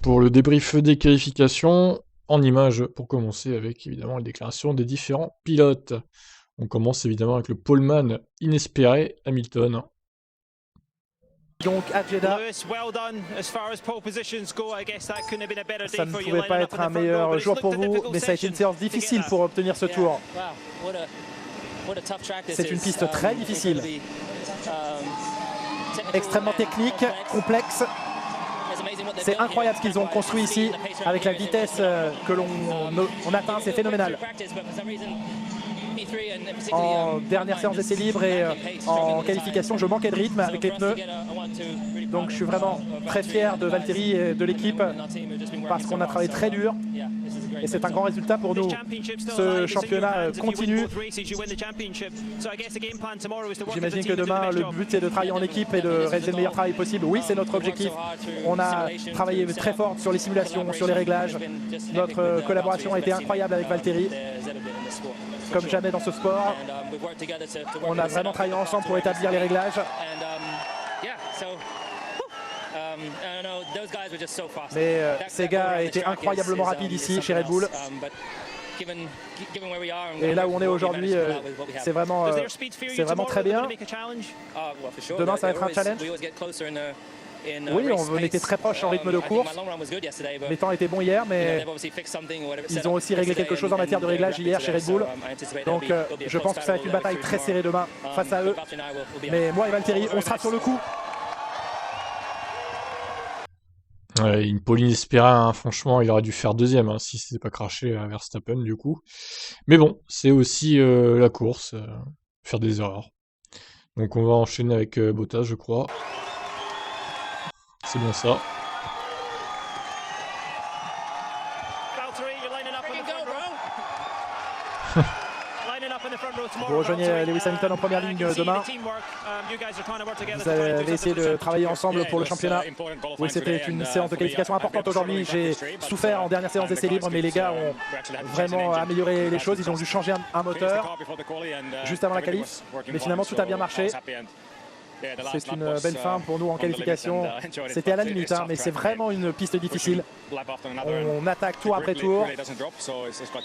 pour le débrief des qualifications, en images pour commencer avec évidemment les déclarations des différents pilotes. On commence évidemment avec le poleman inespéré, Hamilton. Donc à Jeddah, ça ne pouvait pas être un meilleur jour pour vous, mais ça a été une séance difficile pour obtenir ce tour. C'est une piste très difficile, extrêmement technique, complexe. C'est incroyable ce qu'ils ont construit ici, avec la vitesse que l'on atteint, c'est phénoménal. En dernière séance d'essai libre et en qualification, je manquais de rythme avec les pneus. Donc je suis vraiment très fier de Valtteri et de l'équipe parce qu'on a travaillé très dur et c'est un grand résultat pour nous. Ce championnat continue. J'imagine que demain, le but c'est de travailler en équipe et de réaliser le meilleur travail possible. Oui, c'est notre objectif. On a travaillé très fort sur les simulations, sur les réglages. Notre collaboration a été incroyable avec Valtteri. Comme jamais dans ce sport, on a vraiment travaillé ensemble pour établir les réglages. Mais ces gars étaient incroyablement rapides ici chez Red Bull. Et là où on est aujourd'hui, c'est vraiment très bien. Demain, ça va être un challenge. Oui, on était très proche en rythme de course. Les temps étaient bons hier, mais ils ont aussi réglé quelque chose en matière de réglage hier chez Red Bull. Donc je pense que ça va être une bataille très serrée demain face à eux. Mais moi et Valtteri, on sera sur le coup. Une Pauline Espera, hein, franchement, il aurait dû faire deuxième hein, si c'était pas craché à Verstappen du coup. Mais bon, c'est aussi la course, faire des erreurs. Donc on va enchaîner avec Bottas, je crois. C'est bien ça. Vous rejoignez Lewis Hamilton en première ligne demain. Vous avez essayé de travailler ensemble pour le championnat. Oui, c'était une séance de qualification importante aujourd'hui. J'ai souffert en dernière séance d'essai libre, mais les gars ont vraiment amélioré les choses. Ils ont dû changer un moteur juste avant la qualif. Mais finalement, tout a bien marché. C'est une belle fin pour nous en qualification. C'était à la limite, hein, mais c'est vraiment une piste difficile. On attaque tour après tour.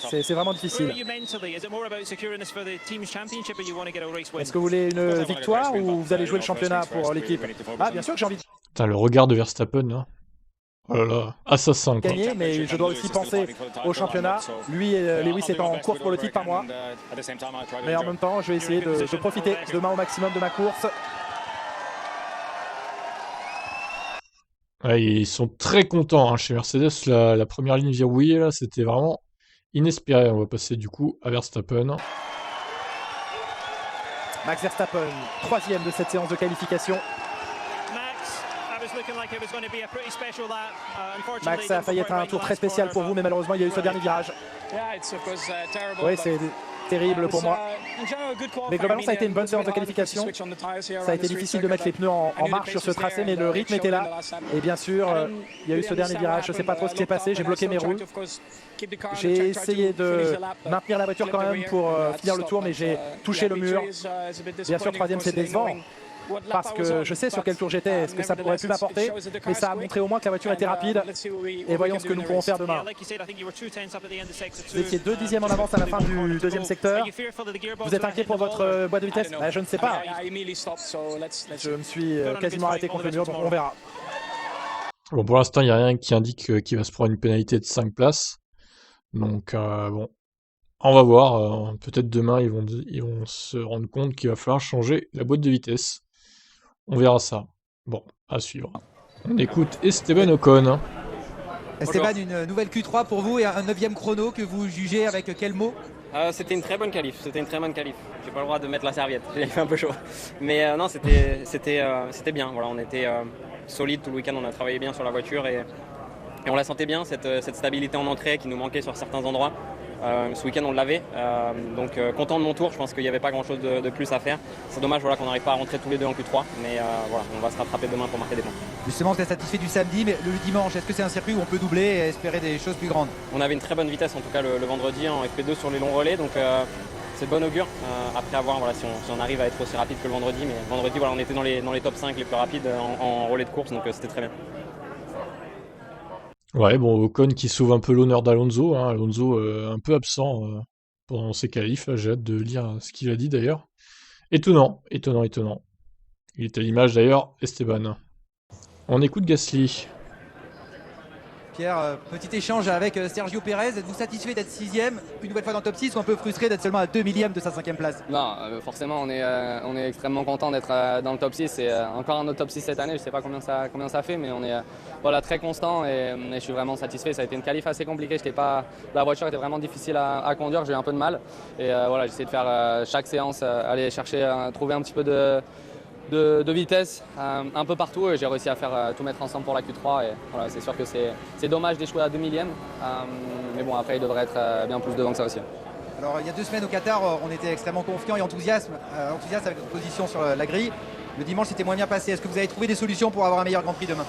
C'est vraiment difficile. Est-ce que vous voulez une victoire ou vous allez jouer le championnat pour l'équipe? Ah, bien sûr que j'ai envie de Putain, le regard de Verstappen, là. Oh là là, assassin quoi. gagner, mais je dois aussi penser au championnat. Lui et Lewis est en course pour le titre par moi. Mais en même temps, je vais essayer de profiter demain au maximum de ma course. Ouais, ils sont très contents hein, chez Mercedes. La première ligne verrouillée, là, c'était vraiment inespéré. On va passer du coup à Verstappen. Max Verstappen, troisième de cette séance de qualification. Max, ça a failli être un tour très spécial pour vous, mais malheureusement, il y a eu ce dernier virage. Oui, c'est terrible pour moi. Mais globalement, ça a été une bonne séance de qualification. Ça a été difficile de mettre les pneus en marche sur ce tracé, mais le rythme était là. Et bien sûr, il y a eu ce dernier virage. Je ne sais pas trop ce qui s'est passé. J'ai bloqué mes roues. J'ai essayé de maintenir la voiture quand même pour finir le tour, mais j'ai touché le mur. Bien sûr, troisième, c'est décevant. Parce que je sais sur quel tour j'étais, ce que ça pourrait pu m'apporter, mais ça a montré au moins que la voiture était rapide. Et voyons ce que nous pourrons faire demain. Vous étiez 2 dixièmes en avance à la fin du deuxième secteur. Vous êtes inquiet pour votre boîte de vitesse? Je ne sais pas. Je me suis quasiment arrêté contre le mur, donc on verra. Bon, pour l'instant, il n'y a rien qui indique qu'il va se prendre une pénalité de 5 places. Donc, bon, on va voir. Peut-être demain, ils vont se rendre compte qu'il va falloir changer la boîte de vitesse. On verra ça. Bon, à suivre. On écoute Esteban Ocon. Esteban, une nouvelle Q3 pour vous et un 9e chrono que vous jugez avec quel mot? C'était une très bonne qualif. J'ai pas le droit de mettre la serviette. J'ai fait un peu chaud. Mais non, c'était bien. Voilà, on était solide tout le week-end. On a travaillé bien sur la voiture et on la sentait bien, cette stabilité en entrée qui nous manquait sur certains endroits. Ce week-end on l'avait, donc content de mon tour, je pense qu'il n'y avait pas grand chose de plus à faire. C'est dommage voilà, qu'on n'arrive pas à rentrer tous les deux en Q3, mais voilà, on va se rattraper demain pour marquer des points. Justement, vous êtes satisfait du samedi, mais le dimanche, est-ce que c'est un circuit où on peut doubler et espérer des choses plus grandes? On avait une très bonne vitesse en tout cas le vendredi en FP2 sur les longs relais, donc c'est de bon augure. Après avoir voilà, si on arrive à être aussi rapide que le vendredi, mais vendredi voilà, on était dans les top 5 les plus rapides en relais de course, donc c'était très bien. Ouais, bon, Ocon qui sauve un peu l'honneur d'Alonso, hein. Alonso un peu absent pendant ses qualifs, là, j'ai hâte de lire ce qu'il a dit d'ailleurs. Étonnant, étonnant, étonnant. Il est à l'image d'ailleurs, Esteban. On écoute Gasly. Pierre, petit échange avec Sergio Pérez. Êtes-vous satisfait d'être 6ème, une nouvelle fois dans le top 6, ou un peu frustré d'être seulement à 2 millièmes de sa 5ème place? Non, forcément, on est extrêmement content d'être dans le top 6. C'est encore un autre top 6 cette année. Je ne sais pas combien ça fait, mais on est voilà, très constant et je suis vraiment satisfait. Ça a été une qualif assez compliquée. La voiture était vraiment difficile à conduire. J'ai eu un peu de mal. Et voilà, j'ai essayé de faire chaque séance, aller chercher, trouver un petit peu de vitesse un peu partout et j'ai réussi à faire tout mettre ensemble pour la Q3 et voilà, c'est sûr que c'est dommage d'échouer à 2 millièmes mais bon après il devrait être bien plus devant que ça aussi. Alors il y a 2 semaines au Qatar, on était extrêmement confiants et enthousiastes avec notre position sur la grille. Le dimanche c'était moins bien passé. Est-ce que vous avez trouvé des solutions pour avoir un meilleur Grand Prix demain?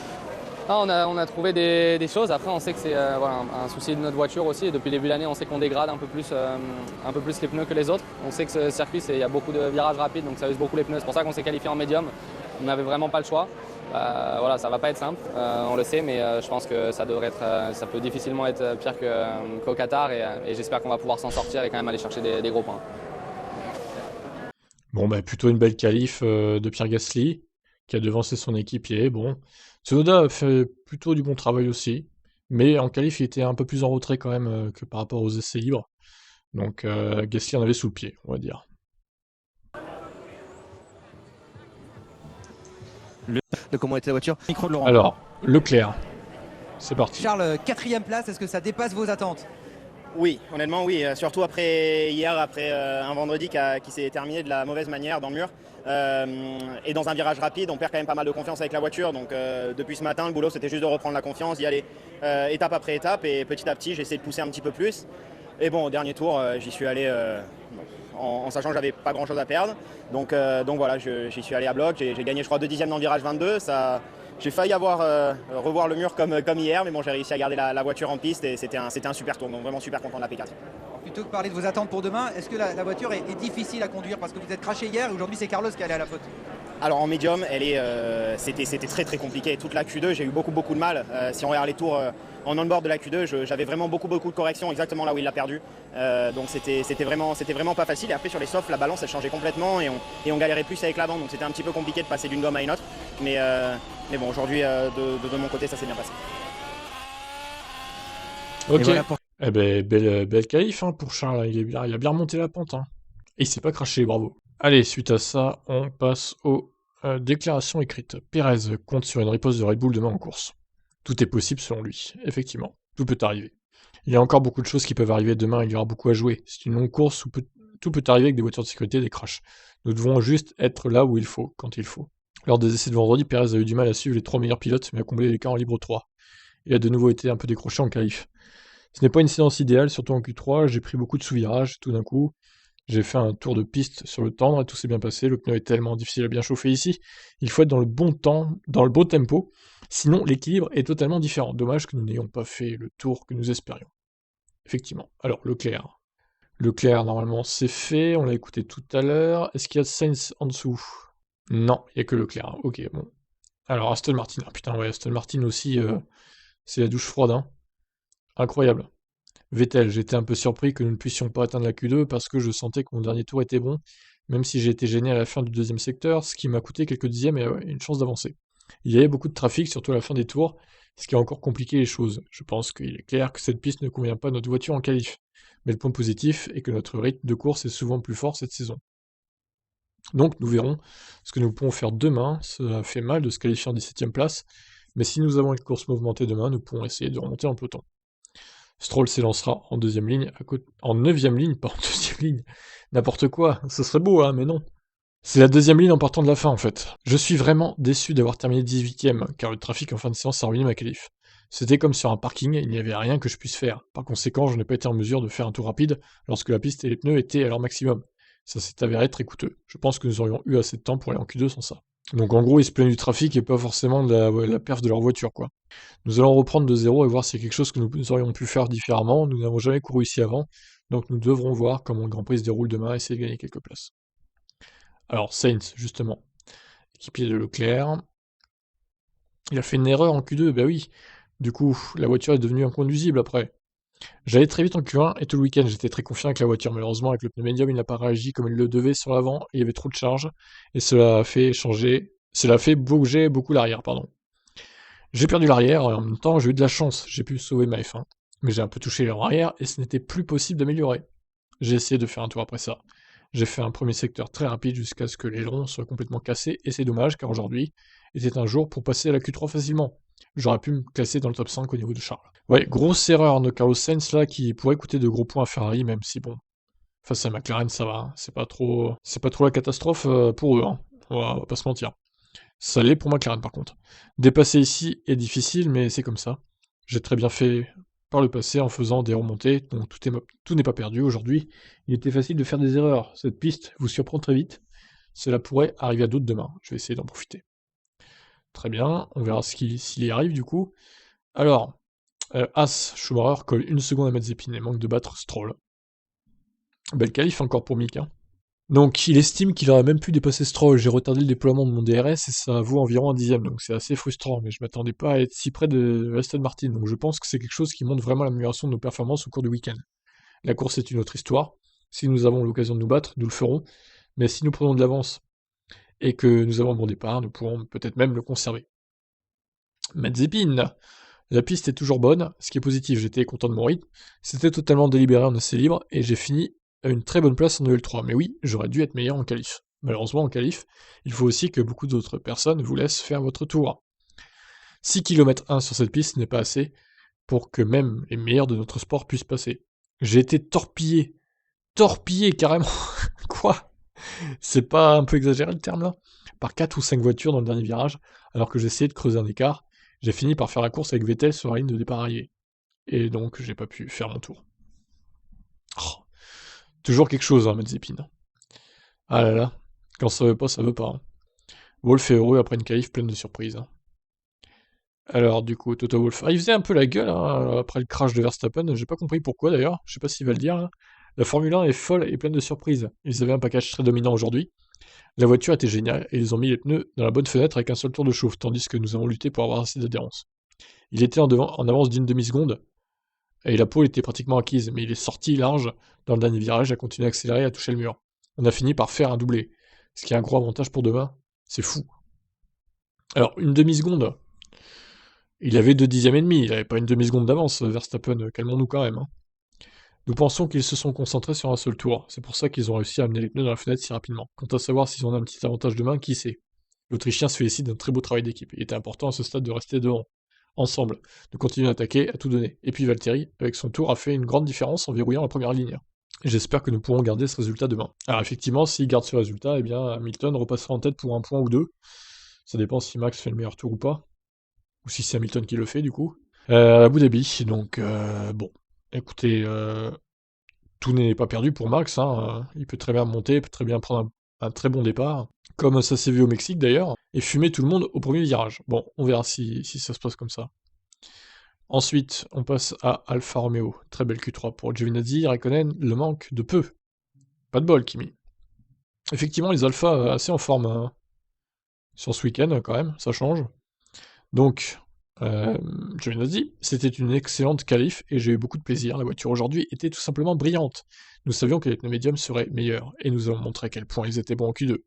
On a trouvé des choses. Après, on sait que c'est voilà, un souci de notre voiture aussi. Et depuis le début de l'année, on sait qu'on dégrade un peu plus les pneus que les autres. On sait que ce circuit, il y a beaucoup de virages rapides, donc ça use beaucoup les pneus. C'est pour ça qu'on s'est qualifié en médium. On n'avait vraiment pas le choix. Voilà, ça va pas être simple, on le sait, mais je pense que ça peut difficilement être pire qu'au Qatar. Et j'espère qu'on va pouvoir s'en sortir et quand même aller chercher des gros points. Bon, bah, plutôt une belle qualif de Pierre Gasly, qui a devancé son équipier. Bon, Tsunoda a fait plutôt du bon travail aussi, mais en qualif, il était un peu plus en retrait quand même que par rapport aux essais libres. Donc, Gasly en avait sous le pied, on va dire. De comment était la voiture. Micro de Laurent. Alors, Leclerc, c'est parti. Charles, 4ème place, est-ce que ça dépasse vos attentes? Oui, honnêtement oui, surtout après hier, après un vendredi qui s'est terminé de la mauvaise manière dans le mur. Et dans un virage rapide, on perd quand même pas mal de confiance avec la voiture. Donc depuis ce matin, le boulot c'était juste de reprendre la confiance, d'y aller étape après étape. Et petit à petit, j'ai essayé de pousser un petit peu plus. Et bon, au dernier tour, j'y suis allé en sachant que j'avais pas grand chose à perdre. Donc voilà, j'y suis allé à bloc. J'ai gagné je crois 2 dixièmes dans le virage 22. J'ai failli revoir le mur comme hier, mais bon, j'ai réussi à garder la voiture en piste et c'était un super tour, donc vraiment super content de la P4. Plutôt que parler de vos attentes pour demain, est-ce que la voiture est difficile à conduire parce que vous êtes craché hier et aujourd'hui c'est Carlos qui est allé à la faute? Alors en médium, c'était très très compliqué. Toute la Q2, j'ai eu beaucoup de mal. Si on regarde les tours en on-board de la Q2, j'avais vraiment beaucoup de corrections exactement là où il l'a perdu. Donc c'était vraiment pas facile. Et après sur les softs, la balance elle changeait complètement et on galérait plus avec l'avant. Donc c'était un petit peu compliqué de passer d'une gomme à une autre. Mais bon, aujourd'hui de mon côté, ça s'est bien passé. Ok. Voilà pour... Eh ben, belle qualif hein, pour Charles. Il a bien remonté la pente. Hein. Et il s'est pas craché, bravo. Allez, suite à ça, on passe aux déclarations écrites. Pérez compte sur une riposte de Red Bull demain en course. Tout est possible selon lui, effectivement. Tout peut arriver. Il y a encore beaucoup de choses qui peuvent arriver demain, il y aura beaucoup à jouer. C'est une longue course où tout peut arriver avec des voitures de sécurité et des crashs. Nous devons juste être là où il faut, quand il faut. Lors des essais de vendredi, Pérez a eu du mal à suivre les 3 meilleurs pilotes, mais a comblé l'écart en libre 3. Il a de nouveau été un peu décroché en qualif. Ce n'est pas une séance idéale, surtout en Q3, j'ai pris beaucoup de sous-virages tout d'un coup. J'ai fait un tour de piste sur le tendre et tout s'est bien passé. Le pneu est tellement difficile à bien chauffer ici. Il faut être dans le bon temps, dans le bon tempo. Sinon, l'équilibre est totalement différent. Dommage que nous n'ayons pas fait le tour que nous espérions. Effectivement. Alors, Leclerc. Leclerc, normalement, c'est fait. On l'a écouté tout à l'heure. Est-ce qu'il y a Sainz en dessous? Non, il n'y a que Leclerc. Ok, bon. Alors, Aston Martin. Ah putain, ouais, Aston Martin aussi, c'est la douche froide, hein. Incroyable. Vettel, j'étais un peu surpris que nous ne puissions pas atteindre la Q2 parce que je sentais que mon dernier tour était bon, même si j'ai été gêné à la fin du deuxième secteur, ce qui m'a coûté quelques dixièmes et une chance d'avancer. Il y avait beaucoup de trafic, surtout à la fin des tours, ce qui a encore compliqué les choses. Je pense qu'il est clair que cette piste ne convient pas à notre voiture en qualif. Mais le point positif est que notre rythme de course est souvent plus fort cette saison. Donc nous verrons ce que nous pourrons faire demain. Ça fait mal de se qualifier en 17ème place, mais si nous avons une course mouvementée demain, nous pourrons essayer de remonter en peloton. Stroll s'élancera en deuxième ligne, en 9ème ligne, pas en deuxième ligne. N'importe quoi, ce serait beau, hein, mais non. C'est la deuxième ligne en partant de la fin, en fait. Je suis vraiment déçu d'avoir terminé 18ème, car le trafic en fin de séance a ruiné ma qualif. C'était comme sur un parking, il n'y avait rien que je puisse faire. Par conséquent, je n'ai pas été en mesure de faire un tour rapide lorsque la piste et les pneus étaient à leur maximum. Ça s'est avéré très coûteux. Je pense que nous aurions eu assez de temps pour aller en Q2 sans ça. Donc en gros, ils se plaignent du trafic et pas forcément de la perf de leur voiture, quoi. Nous allons reprendre de zéro et voir s'il y a quelque chose que nous aurions pu faire différemment. Nous n'avons jamais couru ici avant, donc nous devrons voir comment le Grand Prix se déroule demain et essayer de gagner quelques places. Alors, Sainz, justement, équipier de Leclerc. Il a fait une erreur en Q2, bah oui. Du coup, la voiture est devenue inconduisible après. J'allais très vite en Q1 et tout le week-end j'étais très confiant avec la voiture. Malheureusement, avec le pneu médium, il n'a pas réagi comme il le devait sur l'avant, et il y avait trop de charge, et cela a fait bouger beaucoup l'arrière, pardon. J'ai perdu l'arrière, et en même temps j'ai eu de la chance, j'ai pu sauver ma F1. Mais j'ai un peu touché l'arrière, et ce n'était plus possible d'améliorer. J'ai essayé de faire un tour après ça. J'ai fait un premier secteur très rapide jusqu'à ce que l'aileron soit complètement cassé, et c'est dommage car aujourd'hui était un jour pour passer à la Q3 facilement. J'aurais pu me classer dans le top 5 au niveau de Charles. Ouais, grosse erreur de Carlos Sainz là qui pourrait coûter de gros points à Ferrari, même si bon, face à McLaren ça va, hein. C'est pas trop la catastrophe pour eux, hein. On va pas se mentir. Ça l'est pour McLaren par contre. Dépasser ici est difficile, mais c'est comme ça. J'ai très bien fait par le passé en faisant des remontées, donc tout n'est pas perdu aujourd'hui. Il était facile de faire des erreurs. Cette piste vous surprend très vite. Cela pourrait arriver à d'autres demain. Je vais essayer d'en profiter. Très bien, on verra s'il y arrive du coup. Alors, As, Schumacher colle 1 seconde à Mazepin et manque de battre Stroll. Belle qualif encore pour Mick, hein. Donc il estime qu'il aurait même pu dépasser Stroll. J'ai retardé le déploiement de mon DRS et ça vaut environ un dixième, donc c'est assez frustrant, mais je m'attendais pas à être si près de Aston Martin, donc je pense que c'est quelque chose qui montre vraiment l'amélioration de nos performances au cours du week-end. La course est une autre histoire. Si nous avons l'occasion de nous battre, nous le ferons, mais si nous prenons de l'avance et que nous avons un bon départ, nous pourrons peut-être même le conserver. Mazepin, la piste est toujours bonne, ce qui est positif, j'étais content de mon rythme. C'était totalement délibéré en essai libre et j'ai fini à une très bonne place en EL3. Mais oui, j'aurais dû être meilleur en qualif. Malheureusement, en qualif, il faut aussi que beaucoup d'autres personnes vous laissent faire votre tour. 6 km 1 sur cette piste n'est pas assez pour que même les meilleurs de notre sport puissent passer. J'ai été torpillé. Torpillé carrément. Quoi? C'est pas un peu exagéré le terme là? Par 4 ou 5 voitures dans le dernier virage, alors que j'essayais de creuser un écart, j'ai fini par faire la course avec Vettel sur la ligne de départ arrière. Et donc j'ai pas pu faire mon tour. Oh, toujours quelque chose, hein, Mazepin. Ah là là, quand ça veut pas, ça veut pas, hein. Wolf est heureux après une qualif pleine de surprises, hein. Alors du coup, Toto Wolff, il faisait un peu la gueule hein, après le crash de Verstappen, j'ai pas compris pourquoi d'ailleurs, je sais pas s'il va le dire là. La Formule 1 est folle et pleine de surprises. Ils avaient un package très dominant aujourd'hui. La voiture était géniale et ils ont mis les pneus dans la bonne fenêtre avec un seul tour de chauffe, tandis que nous avons lutté pour avoir assez d'adhérence. Il était en avance d'une demi-seconde, et la pole était pratiquement acquise, mais il est sorti large dans le dernier virage, a continué à accélérer et à toucher le mur. On a fini par faire un doublé, ce qui est un gros avantage pour demain, c'est fou. Alors, une demi-seconde, il avait 2 dixièmes et demi, il avait pas une demi-seconde d'avance, Verstappen, calmons-nous quand même, hein. Nous pensons qu'ils se sont concentrés sur un seul tour, c'est pour ça qu'ils ont réussi à amener les pneus dans la fenêtre si rapidement. Quant à savoir s'ils ont un petit avantage demain, qui sait? L'Autrichien se félicite d'un très beau travail d'équipe, il était important à ce stade de rester devant, ensemble, de continuer à attaquer, à tout donner. Et puis Valtteri, avec son tour, a fait une grande différence en verrouillant la première ligne. J'espère que nous pourrons garder ce résultat demain. Alors effectivement, s'il garde ce résultat, eh bien Hamilton repassera en tête pour un point ou deux. Ça dépend si Max fait le meilleur tour ou pas. Ou si c'est Hamilton qui le fait, du coup. À Abu Dhabi, donc bon. Écoutez, tout n'est pas perdu pour Max, hein. Il peut très bien monter, il peut très bien prendre un très bon départ, comme ça s'est vu au Mexique d'ailleurs, et fumer tout le monde au premier virage. Bon, on verra si ça se passe comme ça. Ensuite, on passe à Alfa Romeo. Très belle Q3 pour Giovinazzi, Raikkonen le manque de peu. Pas de bol, Kimi. Effectivement, les Alpha assez en forme hein, sur ce week-end quand même, ça change. Donc, Giovinazzi, c'était une excellente qualif et j'ai eu beaucoup de plaisir. La voiture aujourd'hui était tout simplement brillante. Nous savions que les pneus médiums seraient meilleurs et nous avons montré à quel point ils étaient bons en Q2.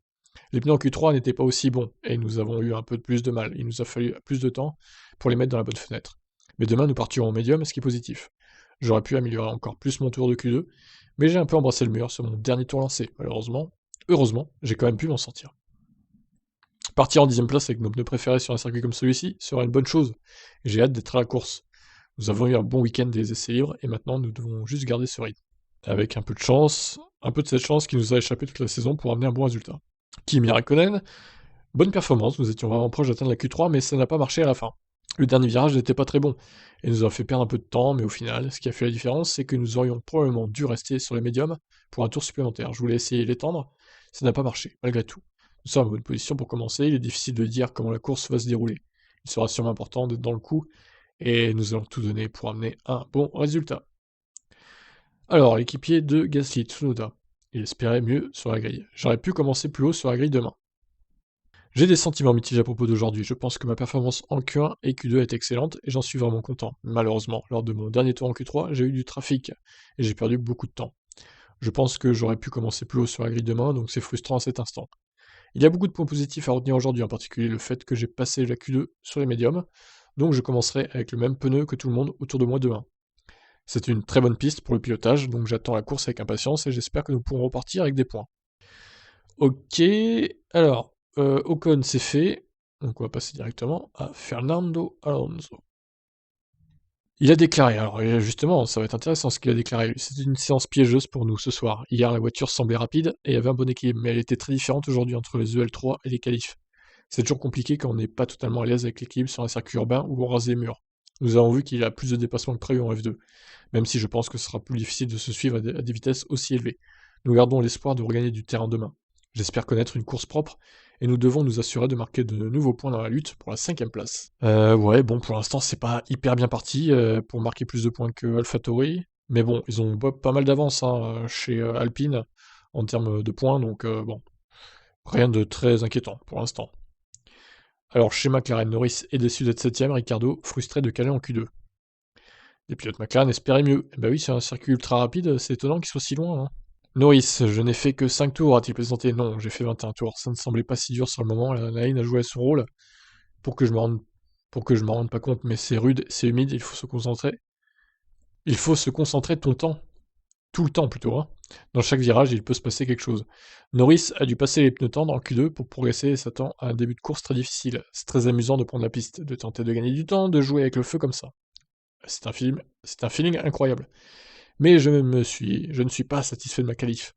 Les pneus en Q3 n'étaient pas aussi bons et nous avons eu un peu plus de mal. Il nous a fallu plus de temps pour les mettre dans la bonne fenêtre. Mais demain, nous partirons en médium, ce qui est positif. J'aurais pu améliorer encore plus mon tour de Q2, mais j'ai un peu embrassé le mur sur mon dernier tour lancé. Malheureusement, heureusement, j'ai quand même pu m'en sortir. Partir en 10ème place avec nos pneus préférés sur un circuit comme celui-ci sera une bonne chose, et j'ai hâte d'être à la course. Nous avons eu un bon week-end des essais libres, et maintenant nous devons juste garder ce rythme. Avec un peu de chance, un peu de cette chance qui nous a échappé toute la saison pour amener un bon résultat. Kimi Raikkonen, bonne performance, nous étions vraiment proches d'atteindre la Q3, mais ça n'a pas marché à la fin. Le dernier virage n'était pas très bon, et nous a fait perdre un peu de temps, mais au final, ce qui a fait la différence, c'est que nous aurions probablement dû rester sur les médiums pour un tour supplémentaire. Je voulais essayer l'étendre, ça n'a pas marché, malgré tout. Nous sommes en bonne position pour commencer, il est difficile de dire comment la course va se dérouler. Il sera sûrement important d'être dans le coup, et nous allons tout donner pour amener un bon résultat. Alors, l'équipier de Gasly, Tsunoda, il espérait mieux sur la grille. J'aurais pu commencer plus haut sur la grille demain. J'ai des sentiments mitigés à propos d'aujourd'hui. Je pense que ma performance en Q1 et Q2 est excellente et j'en suis vraiment content. Malheureusement, lors de mon dernier tour en Q3, j'ai eu du trafic et j'ai perdu beaucoup de temps. Je pense que j'aurais pu commencer plus haut sur la grille demain, donc c'est frustrant à cet instant. Il y a beaucoup de points positifs à retenir aujourd'hui, en particulier le fait que j'ai passé la Q2 sur les médiums, donc je commencerai avec le même pneu que tout le monde autour de moi demain. C'est une très bonne piste pour le pilotage, donc j'attends la course avec impatience et j'espère que nous pourrons repartir avec des points. Ok, alors, Ocon c'est fait, donc on va passer directement à Fernando Alonso. Il a déclaré, alors justement, ça va être intéressant ce qu'il a déclaré. C'était une séance piégeuse pour nous ce soir. Hier, la voiture semblait rapide et avait un bon équilibre, mais elle était très différente aujourd'hui entre les EL3 et les qualifs. C'est toujours compliqué quand on n'est pas totalement à l'aise avec l'équilibre sur un circuit urbain où on rase les murs. Nous avons vu qu'il a plus de dépassements que prévu en F2, même si je pense que ce sera plus difficile de se suivre à des vitesses aussi élevées. Nous gardons l'espoir de regagner du terrain demain. J'espère connaître une course propre, et nous devons nous assurer de marquer de nouveaux points dans la lutte pour la 5ème place. Ouais, bon, pour l'instant, c'est pas hyper bien parti pour marquer plus de points que AlphaTauri, mais bon, ils ont pas mal d'avance chez Alpine en termes de points, donc bon, rien de très inquiétant pour l'instant. Alors chez McLaren, Norris est déçu d'être 7ème, Ricciardo frustré de caler en Q2. Les pilotes McLaren espéraient mieux. Eh ben oui, c'est un circuit ultra rapide, c'est étonnant qu'il soit si loin. Hein. Norris, je n'ai fait que 5 tours, a-t-il plaisanté? Non, j'ai fait 21 tours. Ça ne semblait pas si dur sur le moment, la line a joué son rôle pour que je m'en rende pas compte, mais c'est rude, c'est humide, il faut se concentrer. Il faut se concentrer tout le temps. Tout le temps plutôt, hein. Dans chaque virage, il peut se passer quelque chose. Norris a dû passer les pneus tendres en Q2 pour progresser et s'attend à un début de course très difficile. C'est très amusant de prendre la piste, de tenter de gagner du temps, de jouer avec le feu comme ça. C'est un feeling incroyable. Mais je ne suis pas satisfait de ma qualif.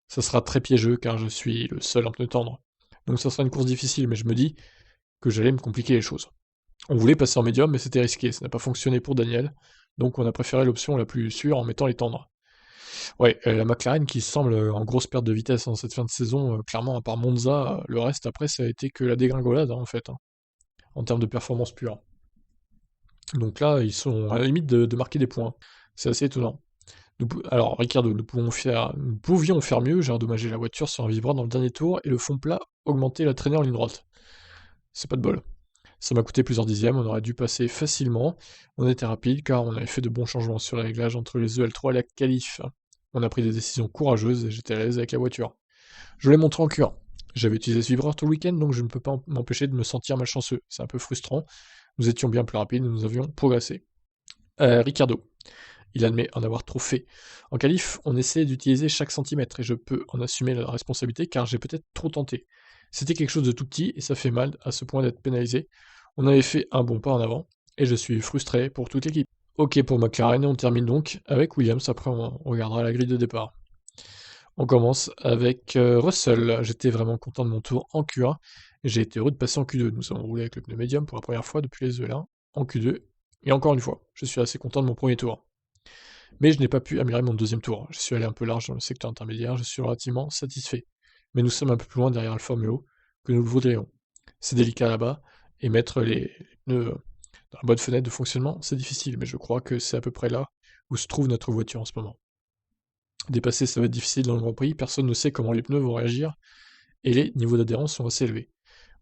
Ça sera très piégeux car je suis le seul en pneu tendre. Donc ça sera une course difficile, mais je me dis que j'allais me compliquer les choses. On voulait passer en médium, mais c'était risqué, ça n'a pas fonctionné pour Daniel, donc on a préféré l'option la plus sûre en mettant les tendres. Ouais, la McLaren qui semble en grosse perte de vitesse en cette fin de saison, clairement à part Monza, le reste après ça a été que la dégringolade en fait, en termes de performance pure. Donc là, ils sont à la limite de marquer des points. C'est assez étonnant. Alors, Ricciardo, nous pouvions faire mieux, j'ai endommagé la voiture sur un vibreur dans le dernier tour et le fond plat augmentait la traînée en ligne droite. C'est pas de bol. Ça m'a coûté plusieurs dixièmes, on aurait dû passer facilement. On était rapide car on avait fait de bons changements sur les réglages entre les EL3 et la qualif. On a pris des décisions courageuses et j'étais à l'aise avec la voiture. Je l'ai montré en Q1. J'avais utilisé ce vibreur tout le week-end, donc je ne peux pas m'empêcher de me sentir malchanceux. C'est un peu frustrant. Nous étions bien plus rapides, nous avions progressé. Ricciardo. Il admet en avoir trop fait. En qualif, on essaie d'utiliser chaque centimètre et je peux en assumer la responsabilité car j'ai peut-être trop tenté. C'était quelque chose de tout petit et ça fait mal à ce point d'être pénalisé. On avait fait un bon pas en avant et je suis frustré pour toute l'équipe. Ok pour McLaren et on termine donc avec Williams, après on regardera la grille de départ. On commence avec Russell. J'étais vraiment content de mon tour en Q1 et j'ai été heureux de passer en Q2. Nous avons roulé avec le pneu médium pour la première fois depuis les EL1 en Q2 et encore une fois, je suis assez content de mon premier tour. Mais je n'ai pas pu améliorer mon deuxième tour. Je suis allé un peu large dans le secteur intermédiaire, je suis relativement satisfait. Mais nous sommes un peu plus loin derrière Alfa Romeo que nous le voudrions. C'est délicat là-bas, et mettre les pneus dans la bonne fenêtre de fonctionnement, c'est difficile, mais je crois que c'est à peu près là où se trouve notre voiture en ce moment. Dépasser, ça va être difficile dans le Grand Prix, personne ne sait comment les pneus vont réagir, et les niveaux d'adhérence sont assez élevés.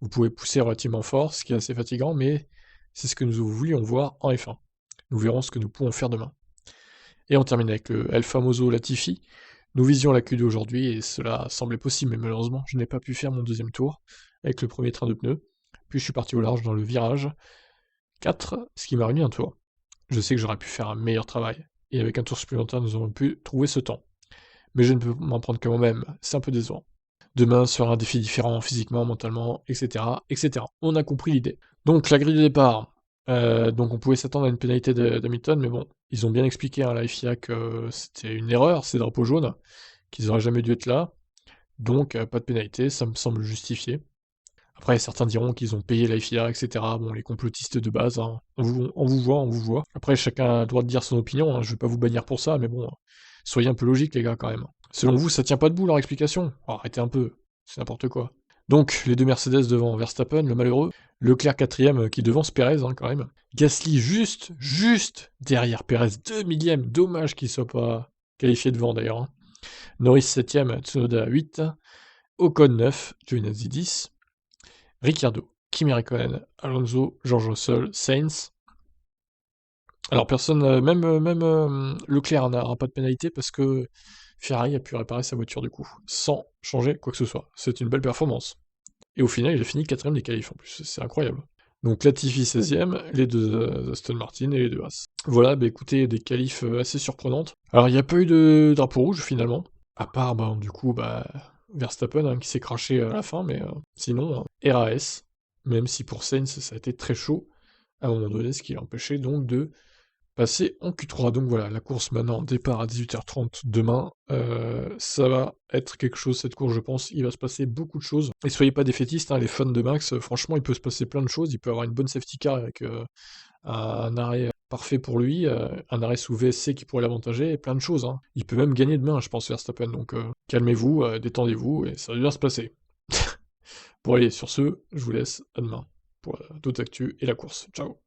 Vous pouvez pousser relativement fort, ce qui est assez fatigant, mais c'est ce que nous voulions voir en F1. Nous verrons ce que nous pourrons faire demain. Et on termine avec le El Famoso Latifi. Nous visions la Q2 aujourd'hui et cela semblait possible, mais malheureusement, je n'ai pas pu faire mon deuxième tour avec le premier train de pneus. Puis je suis parti au large dans le virage 4, ce qui m'a remis un tour. Je sais que j'aurais pu faire un meilleur travail, et avec un tour supplémentaire, nous aurions pu trouver ce temps. Mais je ne peux m'en prendre qu'à moi-même, c'est un peu décevant. Demain sera un défi différent physiquement, mentalement, etc., etc. On a compris l'idée. Donc la grille de départ. Donc on pouvait s'attendre à une pénalité d'Hamilton, mais bon, ils ont bien expliqué à la FIA que c'était une erreur, ces drapeaux jaunes, qu'ils auraient jamais dû être là, donc pas de pénalité, ça me semble justifié. Après, certains diront qu'ils ont payé la FIA, etc. Bon, les complotistes de base, hein, on vous voit. Après, chacun a le droit de dire son opinion, hein, je vais pas vous bannir pour ça, mais bon, soyez un peu logiques les gars quand même. Selon vous, ça tient pas debout leur explication? Oh, arrêtez un peu, c'est n'importe quoi. Donc, les deux Mercedes devant Verstappen, le malheureux, Leclerc 4ème qui devance Perez quand même, Gasly juste derrière Perez, 2 millièmes, dommage qu'il soit pas qualifié devant d'ailleurs. Hein. Norris 7ème, Tsunoda 8, Ocon 9, Giovinazzi 10, Ricciardo, Kimi Räikkönen, Alonso, George Russell, Sainz. Alors personne, même Leclerc n'aura pas de pénalité parce que Ferrari a pu réparer sa voiture du coup, sans changer quoi que ce soit. C'est une belle performance. Et au final, il a fini 4ème des qualifs en plus, c'est incroyable. Donc Latifi 16ème, les deux Aston Martin et les deux Haas. Voilà, bah écoutez, des qualifs assez surprenantes. Alors il n'y a pas eu de drapeau rouge finalement, à part du coup Verstappen qui s'est craché à la fin, mais sinon RAS, même si pour Sainz ça a été très chaud à un moment donné, ce qui l'a empêché donc de passer en Q3. Donc voilà, la course maintenant, départ à 18h30 demain. Ça va être quelque chose cette course, je pense. Il va se passer beaucoup de choses. Et soyez pas défaitistes, hein, les fans de Max, franchement, il peut se passer plein de choses. Il peut avoir une bonne safety car avec un arrêt parfait pour lui, un arrêt sous VSC qui pourrait l'avantager, et plein de choses. Hein. Il peut même gagner demain, je pense, Verstappen. Donc calmez-vous, détendez-vous, et ça va bien se passer. Bon allez, sur ce, je vous laisse à demain pour d'autres actus et la course. Ciao.